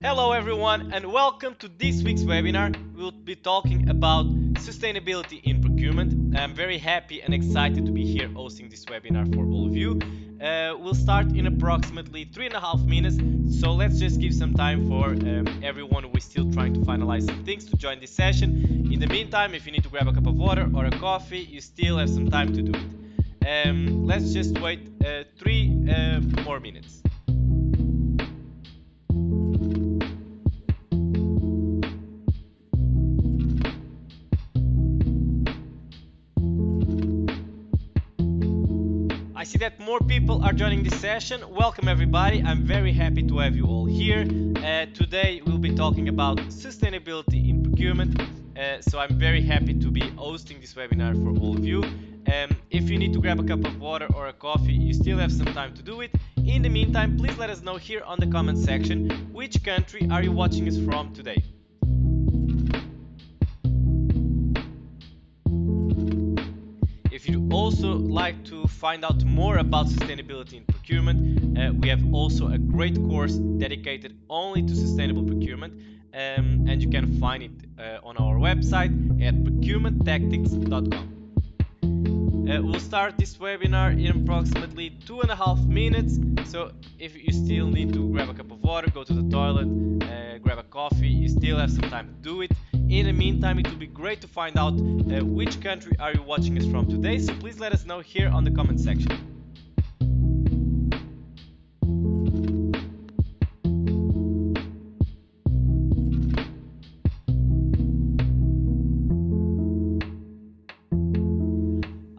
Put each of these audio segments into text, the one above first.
Hello everyone and welcome to this week's webinar. We'll be talking about sustainability in procurement. I'm very happy and excited to be here hosting this webinar for all of you. We'll start in approximately 3.5 minutes, so let's just give some time for everyone who is still trying to finalize some things to join this session. In the meantime, if you need to grab a cup of water or a coffee, you still have some time to do it. Let's just wait 3 more minutes. I see that more people are joining this session. Welcome everybody. I'm very happy to have you all here. Today we'll be talking about sustainability in procurement. So I'm very happy to be hosting this webinar for all of you. If you need to grab a cup of water or a coffee, you still have some time to do it. In the meantime, please let us know here on the comment section which country are you watching us from today. If you'd also like to find out more about sustainability in procurement, we have also a great course dedicated only to sustainable procurement, and you can find it on our website at procurementtactics.com. We'll start this webinar in approximately 2.5 minutes. So if you still need to grab a cup of water, go to the toilet, grab a coffee, you still have some time to do it. In the meantime, it would be great to find out which country are you watching us from today. So please let us know here on the comment section.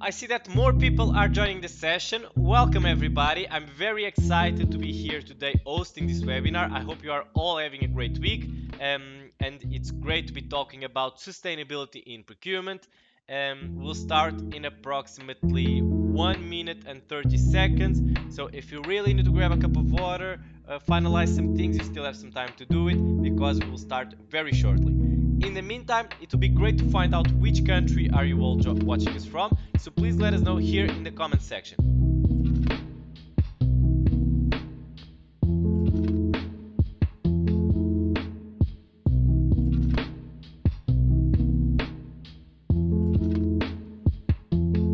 I see that more people are joining the session. Welcome everybody. I'm very excited to be here today hosting this webinar. I hope you are all having a great week. And it's great to be talking about sustainability in procurement. We'll start in approximately 1 minute and 30 seconds. So if you really need to grab a cup of water, finalize some things, you still have some time to do it because we will start very shortly. In the meantime, it would be great to find out which country are you all watching us from, so please let us know here in the comment section.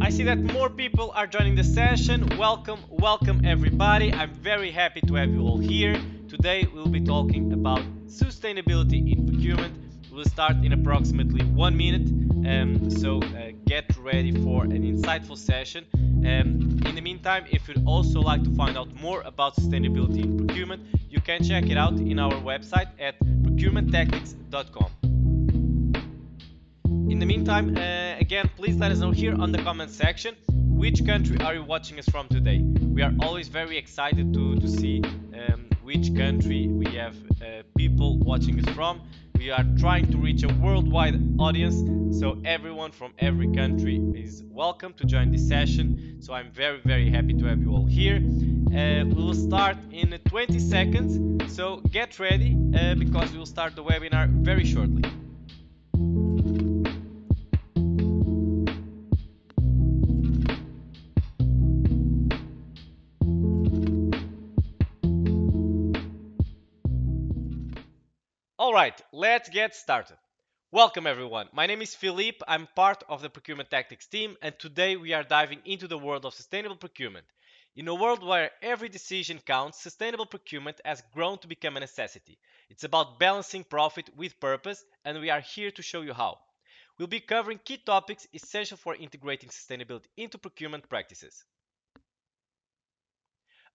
I see that more people are joining the session. Welcome everybody. I'm very happy to have you all here. Today we'll be talking about sustainability in procurement. We'll start in approximately 1 minute, so get ready for an insightful session. In the meantime, if you'd also like to find out more about sustainability in procurement, you can check it out in our website at procurementtactics.com. In the meantime, again, please let us know here on the comment section which country are you watching us from today. We are always very excited to see which country we have people watching us from. We are trying to reach a worldwide audience, so everyone from every country is welcome to join this session. So I'm very happy to have you all here. We will start in 20 seconds, so get ready because we will start the webinar very shortly. Alright, let's get started. Welcome everyone. My name is Filipe. I'm part of the Procurement Tactics team, and today we are diving into the world of sustainable procurement. In a world where every decision counts, sustainable procurement has grown to become a necessity. It's about balancing profit with purpose, and we are here to show you how. We'll be covering key topics essential for integrating sustainability into procurement practices.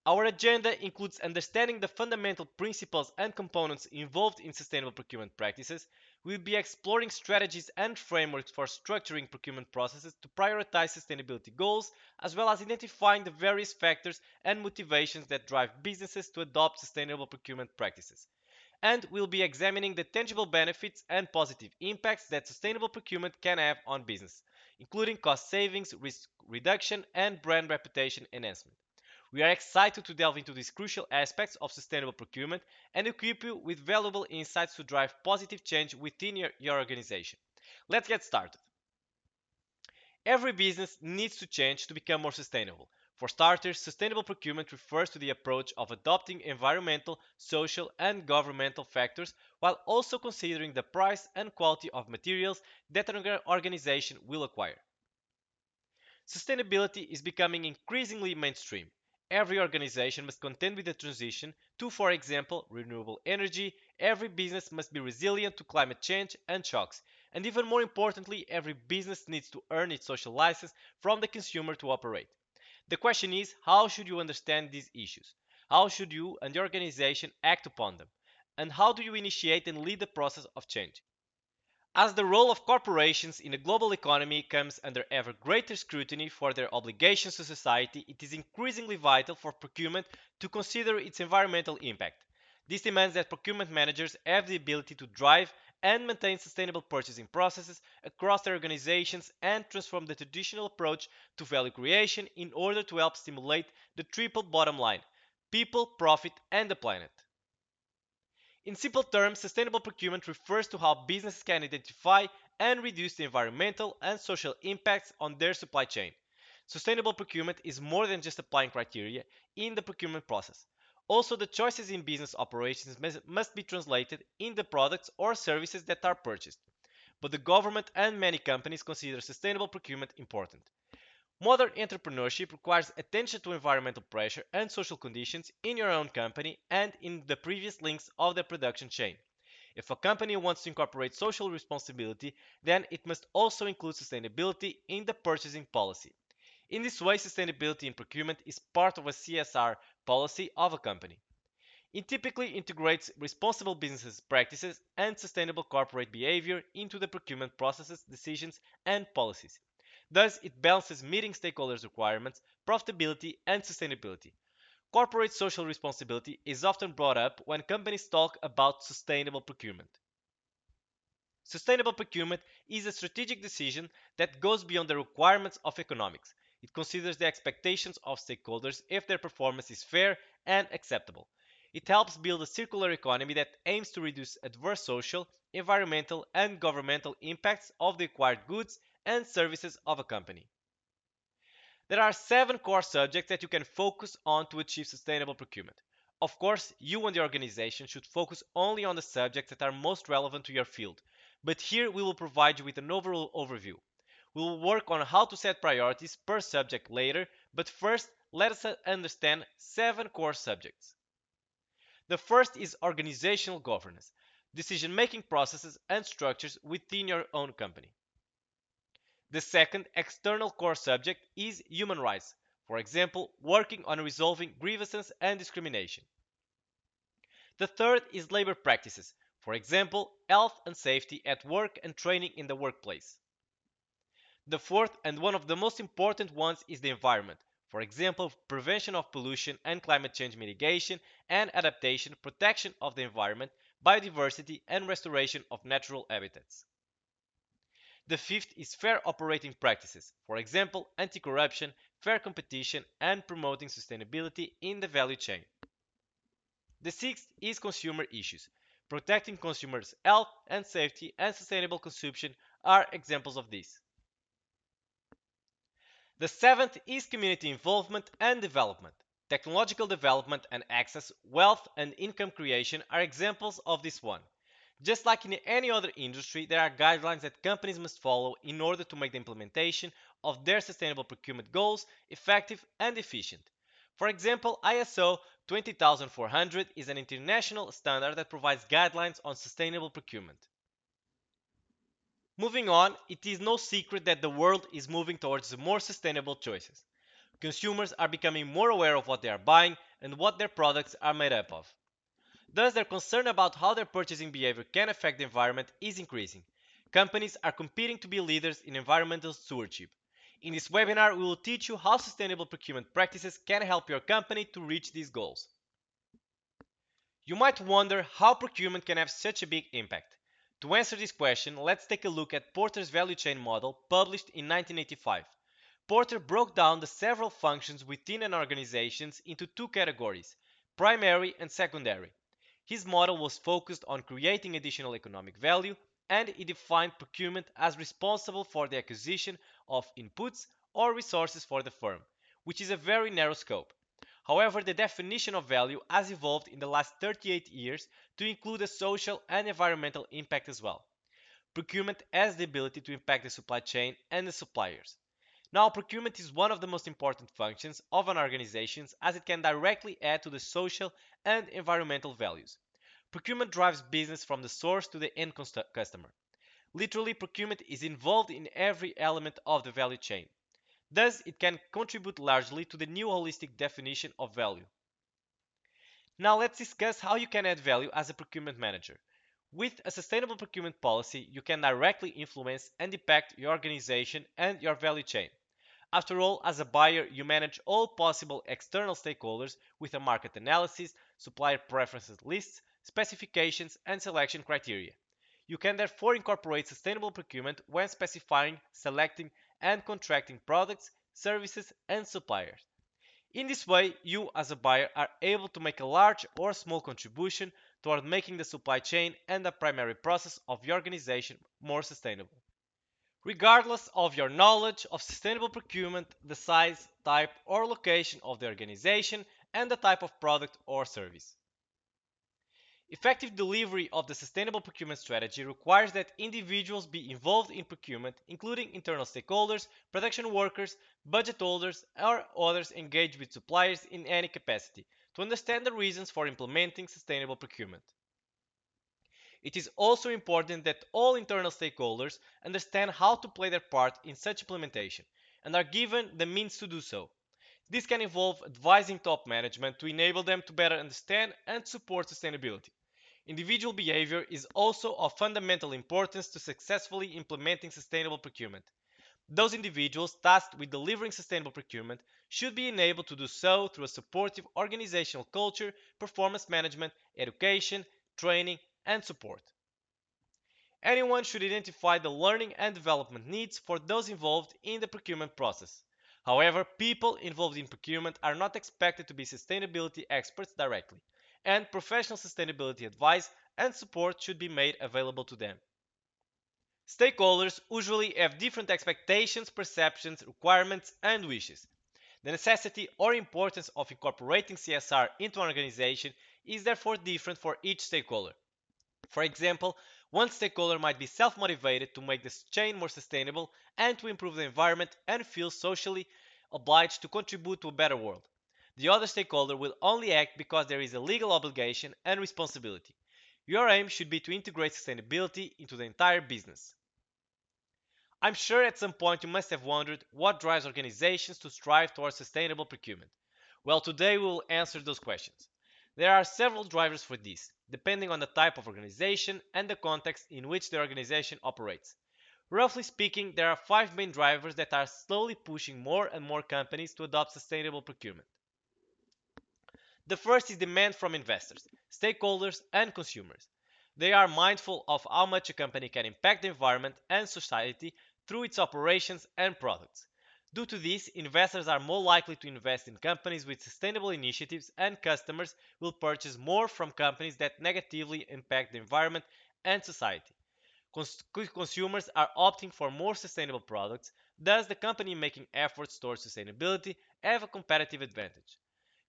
Our agenda includes understanding the fundamental principles and components involved in sustainable procurement practices. We'll be exploring strategies and frameworks for structuring procurement processes to prioritize sustainability goals, as well as identifying the various factors and motivations that drive businesses to adopt sustainable procurement practices. And we'll be examining the tangible benefits and positive impacts that sustainable procurement can have on business, including cost savings, risk reduction, and brand reputation enhancement. We are excited to delve into these crucial aspects of sustainable procurement and equip you with valuable insights to drive positive change within your organization. Let's get started. Every business needs to change to become more sustainable. For starters, sustainable procurement refers to the approach of adopting environmental, social, and governmental factors while also considering the price and quality of materials that an organization will acquire. Sustainability is becoming increasingly mainstream. Every organization must contend with the transition to, for example, renewable energy. Every business must be resilient to climate change and shocks. And even more importantly, every business needs to earn its social license from the consumer to operate. The question is, how should you understand these issues? How should you and your organization act upon them? And how do you initiate and lead the process of change? As the role of corporations in a global economy comes under ever greater scrutiny for their obligations to society, it is increasingly vital for procurement to consider its environmental impact. This demands that procurement managers have the ability to drive and maintain sustainable purchasing processes across their organizations and transform the traditional approach to value creation in order to help stimulate the triple bottom line: people, profit, and the planet. In simple terms, sustainable procurement refers to how businesses can identify and reduce the environmental and social impacts on their supply chain. Sustainable procurement is more than just applying criteria in the procurement process. Also, the choices in business operations must be translated in the products or services that are purchased. But the government and many companies consider sustainable procurement important. Modern entrepreneurship requires attention to environmental pressure and social conditions in your own company and in the previous links of the production chain. If a company wants to incorporate social responsibility, then it must also include sustainability in the purchasing policy. In this way, sustainability in procurement is part of a CSR policy of a company. It typically integrates responsible business practices and sustainable corporate behavior into the procurement processes, decisions, and policies. Thus, it balances meeting stakeholders' requirements, profitability, and sustainability. Corporate social responsibility is often brought up when companies talk about sustainable procurement. Sustainable procurement is a strategic decision that goes beyond the requirements of economics. It considers the expectations of stakeholders if their performance is fair and acceptable. It helps build a circular economy that aims to reduce adverse social, environmental, and governmental impacts of the acquired goods and services of a company. There are 7 core subjects that you can focus on to achieve sustainable procurement. Of course, you and the organization should focus only on the subjects that are most relevant to your field, but here we will provide you with an overall overview. We will work on how to set priorities per subject later, but first, let us understand 7 core subjects. The first is organizational governance, decision making processes and structures within your own company. The second external core subject is human rights, for example, working on resolving grievances and discrimination. The third is labor practices, for example, health and safety at work and training in the workplace. The fourth and one of the most important ones is the environment, for example, prevention of pollution and climate change mitigation and adaptation, protection of the environment, biodiversity, and restoration of natural habitats. The fifth is fair operating practices, for example, anti corruption, fair competition, and promoting sustainability in the value chain. The sixth is consumer issues. Protecting consumers' health and safety and sustainable consumption are examples of this. The seventh is community involvement and development. Technological development and access, wealth, and income creation are examples of this one. Just like in any other industry, there are guidelines that companies must follow in order to make the implementation of their sustainable procurement goals effective and efficient. For example, ISO 20400 is an international standard that provides guidelines on sustainable procurement. Moving on, it is no secret that the world is moving towards more sustainable choices. Consumers are becoming more aware of what they are buying and what their products are made up of. Thus, their concern about how their purchasing behavior can affect the environment is increasing. Companies are competing to be leaders in environmental stewardship. In this webinar, we will teach you how sustainable procurement practices can help your company to reach these goals. You might wonder how procurement can have such a big impact. To answer this question, let's take a look at Porter's value chain model published in 1985. Porter broke down the several functions within an organization into 2 categories: primary and secondary. His model was focused on creating additional economic value, and he defined procurement as responsible for the acquisition of inputs or resources for the firm, which is a very narrow scope. However, the definition of value has evolved in the last 38 years to include a social and environmental impact as well. Procurement has the ability to impact the supply chain and the suppliers. Now, procurement is one of the most important functions of an organization as it can directly add to the social and environmental values. Procurement drives business from the source to the end customer. Literally, procurement is involved in every element of the value chain. Thus, it can contribute largely to the new holistic definition of value. Now, let's discuss how you can add value as a procurement manager. With a sustainable procurement policy, you can directly influence and impact your organization and your value chain. After all, as a buyer, you manage all possible external stakeholders with a market analysis, supplier preferences lists, specifications, and selection criteria. You can therefore incorporate sustainable procurement when specifying, selecting, and contracting products, services, and suppliers. In this way, you as a buyer are able to make a large or small contribution toward making the supply chain and the primary process of your organization more sustainable. Regardless of your knowledge of sustainable procurement, the size, type, or location of the organization, and the type of product or service. Effective delivery of the sustainable procurement strategy requires that individuals be involved in procurement, including internal stakeholders, production workers, budget holders, or others engaged with suppliers in any capacity, to understand the reasons for implementing sustainable procurement. It is also important that all internal stakeholders understand how to play their part in such implementation and are given the means to do so. This can involve advising top management to enable them to better understand and support sustainability. Individual behavior is also of fundamental importance to successfully implementing sustainable procurement. Those individuals tasked with delivering sustainable procurement should be enabled to do so through a supportive organizational culture, performance management, education, training, and support. Anyone should identify the learning and development needs for those involved in the procurement process. However, people involved in procurement are not expected to be sustainability experts directly, and professional sustainability advice and support should be made available to them. Stakeholders usually have different expectations, perceptions, requirements, and wishes. The necessity or importance of incorporating CSR into an organization is therefore different for each stakeholder. For example, one stakeholder might be self-motivated to make this chain more sustainable and to improve the environment and feel socially obliged to contribute to a better world. The other stakeholder will only act because there is a legal obligation and responsibility. Your aim should be to integrate sustainability into the entire business. I'm sure at some point you must have wondered what drives organizations to strive towards sustainable procurement. Well, today we will answer those questions. There are several drivers for this, depending on the type of organization and the context in which the organization operates. Roughly speaking, there are five main drivers that are slowly pushing more and more companies to adopt sustainable procurement. The first is demand from investors, stakeholders, and consumers. They are mindful of how much a company can impact the environment and society through its operations and products. Due to this, investors are more likely to invest in companies with sustainable initiatives, and customers will purchase more from companies that negatively impact the environment and society. Consumers are opting for more sustainable products, thus, the company making efforts towards sustainability have a competitive advantage.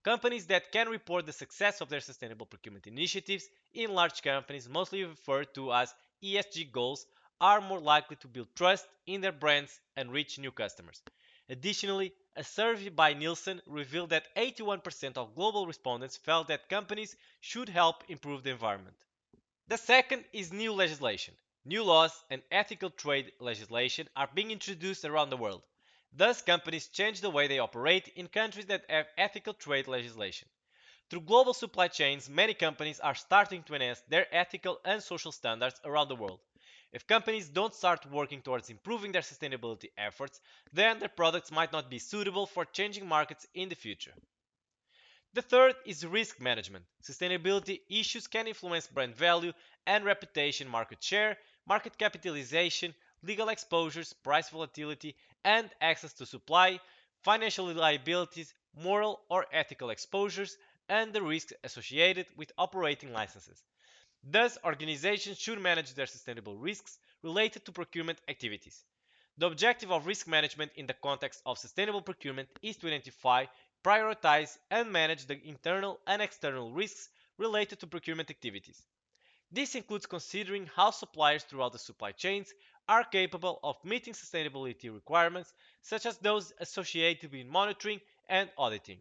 Companies that can report the success of their sustainable procurement initiatives in large companies, mostly referred to as ESG goals, are more likely to build trust in their brands and reach new customers. Additionally, a survey by Nielsen revealed that 81% of global respondents felt that companies should help improve the environment. The second is new legislation. New laws and ethical trade legislation are being introduced around the world. Thus, companies change the way they operate in countries that have ethical trade legislation. Through global supply chains, many companies are starting to enhance their ethical and social standards around the world. If companies don't start working towards improving their sustainability efforts, then their products might not be suitable for changing markets in the future. The third is risk management. Sustainability issues can influence brand value and reputation, market share, market capitalization, legal exposures, price volatility, and access to supply, financial liabilities, moral or ethical exposures, and the risks associated with operating licenses. Thus, organizations should manage their sustainable risks related to procurement activities. The objective of risk management in the context of sustainable procurement is to identify, prioritize, and manage the internal and external risks related to procurement activities. This includes considering how suppliers throughout the supply chains are capable of meeting sustainability requirements, such as those associated with monitoring and auditing.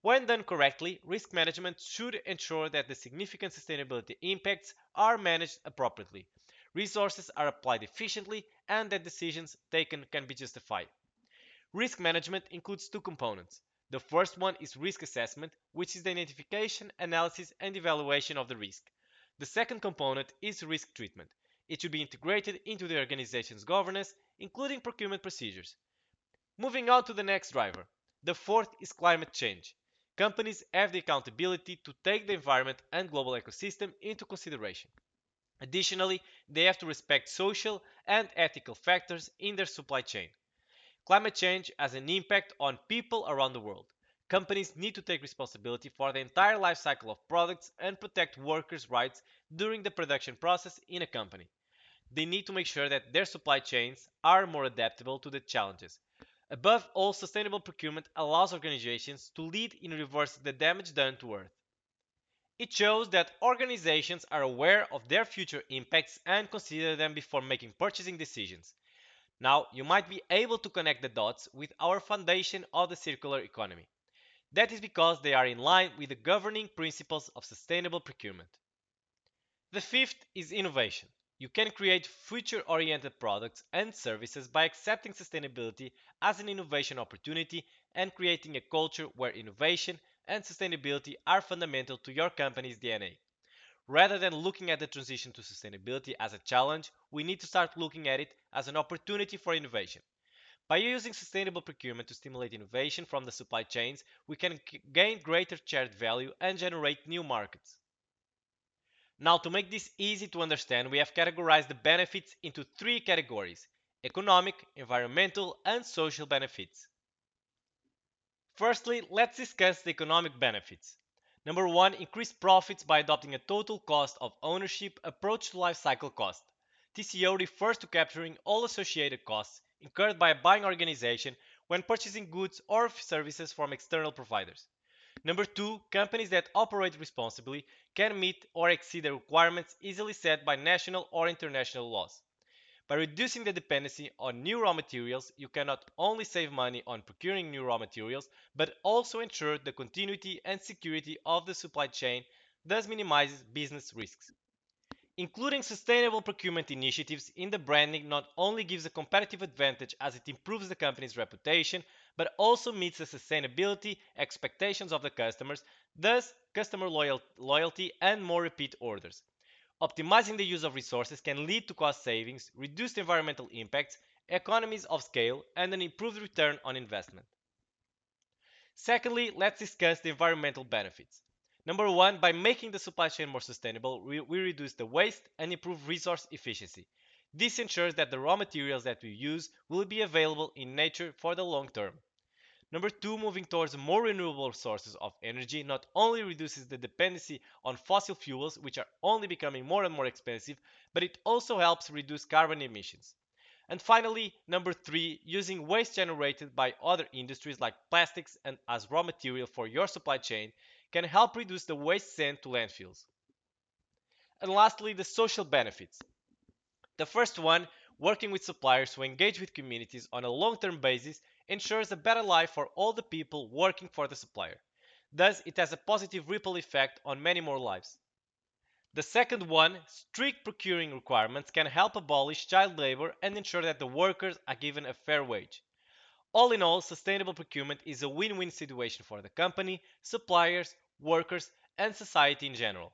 When done correctly, risk management should ensure that the significant sustainability impacts are managed appropriately, resources are applied efficiently, and that decisions taken can be justified. Risk management includes two components. The first one is risk assessment, which is the identification, analysis, and evaluation of the risk. The second component is risk treatment. It should be integrated into the organization's governance, including procurement procedures. Moving on to the next driver. The fourth is climate change. Companies have the accountability to take the environment and global ecosystem into consideration. Additionally, they have to respect social and ethical factors in their supply chain. Climate change has an impact on people around the world. Companies need to take responsibility for the entire life cycle of products and protect workers' rights during the production process in a company. They need to make sure that their supply chains are more adaptable to the challenges. Above all, sustainable procurement allows organizations to lead in reversing the damage done to Earth. It shows that organizations are aware of their future impacts and consider them before making purchasing decisions. Now, you might be able to connect the dots with our foundation of the circular economy. That is because they are in line with the governing principles of sustainable procurement. The fifth is innovation. You can create future oriented products and services by accepting sustainability as an innovation opportunity and creating a culture where innovation and sustainability are fundamental to your company's DNA. Rather than looking at the transition to sustainability as a challenge, we need to start looking at it as an opportunity for innovation. By using sustainable procurement to stimulate innovation from the supply chains, we can gain greater shared value and generate new markets. Now, to make this easy to understand, we have categorized the benefits into three categories: economic, environmental, and social benefits. Firstly, let's discuss the economic benefits. Number one, increased profits by adopting a total cost of ownership approach to life cycle cost. TCO refers to capturing all associated costs incurred by a buying organization when purchasing goods or services from external providers. Number two, companies that operate responsibly can meet or exceed the requirements easily set by national or international laws. By reducing the dependency on new raw materials, you can not only save money on procuring new raw materials, but also ensure the continuity and security of the supply chain, thus minimizes business risks. Including sustainable procurement initiatives in the branding not only gives a competitive advantage as it improves the company's reputation, but also meets the sustainability expectations of the customers, thus customer loyalty and more repeat orders. Optimizing the use of resources can lead to cost savings, reduced environmental impacts, economies of scale, and an improved return on investment. Secondly, let's discuss the environmental benefits. Number one, by making the supply chain more sustainable, we reduce the waste and improve resource efficiency. This ensures that the raw materials that we use will be available in nature for the long term. Number two, moving towards more renewable sources of energy not only reduces the dependency on fossil fuels, which are only becoming more and more expensive, but it also helps reduce carbon emissions. And finally, number three, using waste generated by other industries like plastics and as raw material for your supply chain can help reduce the waste sent to landfills. And lastly, the social benefits. The first one, working with suppliers who engage with communities on a long-term basis, ensures a better life for all the people working for the supplier. Thus, it has a positive ripple effect on many more lives. The second one, strict procuring requirements can help abolish child labor and ensure that the workers are given a fair wage. All in all, sustainable procurement is a win-win situation for the company, suppliers, workers, and society in general.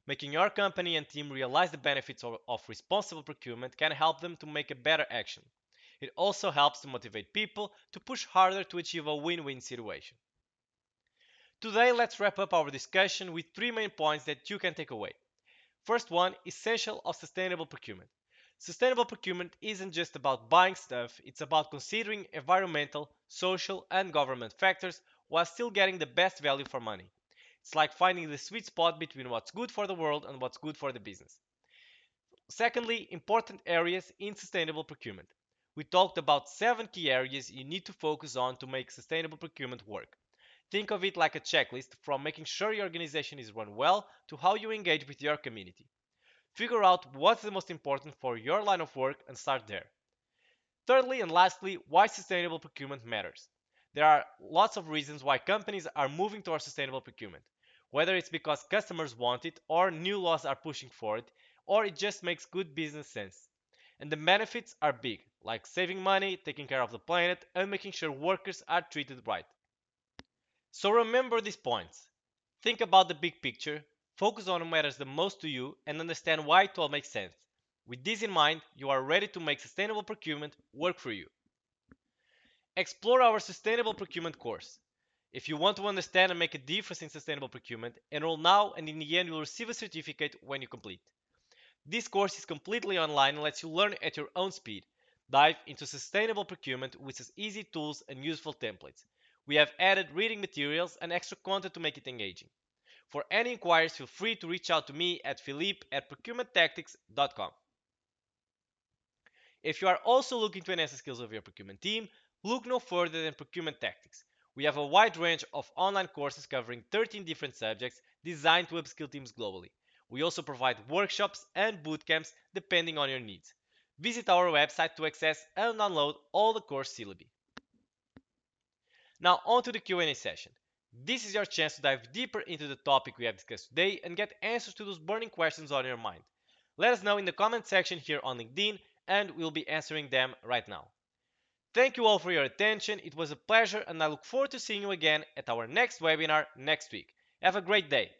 Making your company and team realize the benefits of responsible procurement can help them to make a better action. It also helps to motivate people to push harder to achieve a win-win situation. Today, let's wrap up our discussion with three main points that you can take away. First one, essential of sustainable procurement. Sustainable procurement isn't just about buying stuff, it's about considering environmental, social, and government factors while still getting the best value for money. It's like finding the sweet spot between what's good for the world and what's good for the business. Secondly, important areas in sustainable procurement. We talked about 7 key areas you need to focus on to make sustainable procurement work. Think of it like a checklist from making sure your organization is run well to how you engage with your community. Figure out what's the most important for your line of work and start there. Thirdly and lastly, why sustainable procurement matters. There are lots of reasons why companies are moving towards sustainable procurement. Whether it's because customers want it, or new laws are pushing for it, or it just makes good business sense. And the benefits are big, like saving money, taking care of the planet, and making sure workers are treated right. So remember these points. Think about the big picture, focus on what matters the most to you, and understand why it all makes sense. With this in mind, you are ready to make sustainable procurement work for you. Explore our Sustainable Procurement course. If you want to understand and make a difference in sustainable procurement, enroll now and in the end you will receive a certificate when you complete. This course is completely online and lets you learn at your own speed. Dive into sustainable procurement with its easy tools and useful templates. We have added reading materials and extra content to make it engaging. For any inquiries, feel free to reach out to me at Filipe@procurementtactics.com. If you are also looking to enhance the skills of your procurement team, look no further than Procurement Tactics. We have a wide range of online courses covering 13 different subjects designed to upskill teams globally. We also provide workshops and bootcamps depending on your needs. Visit our website to access and download all the course syllabi. Now on to the Q&A session. This is your chance to dive deeper into the topic we have discussed today and get answers to those burning questions on your mind. Let us know in the comment section here on LinkedIn and we'll be answering them right now. Thank you all for your attention. It was a pleasure and I look forward to seeing you again at our next webinar next week. Have a great day.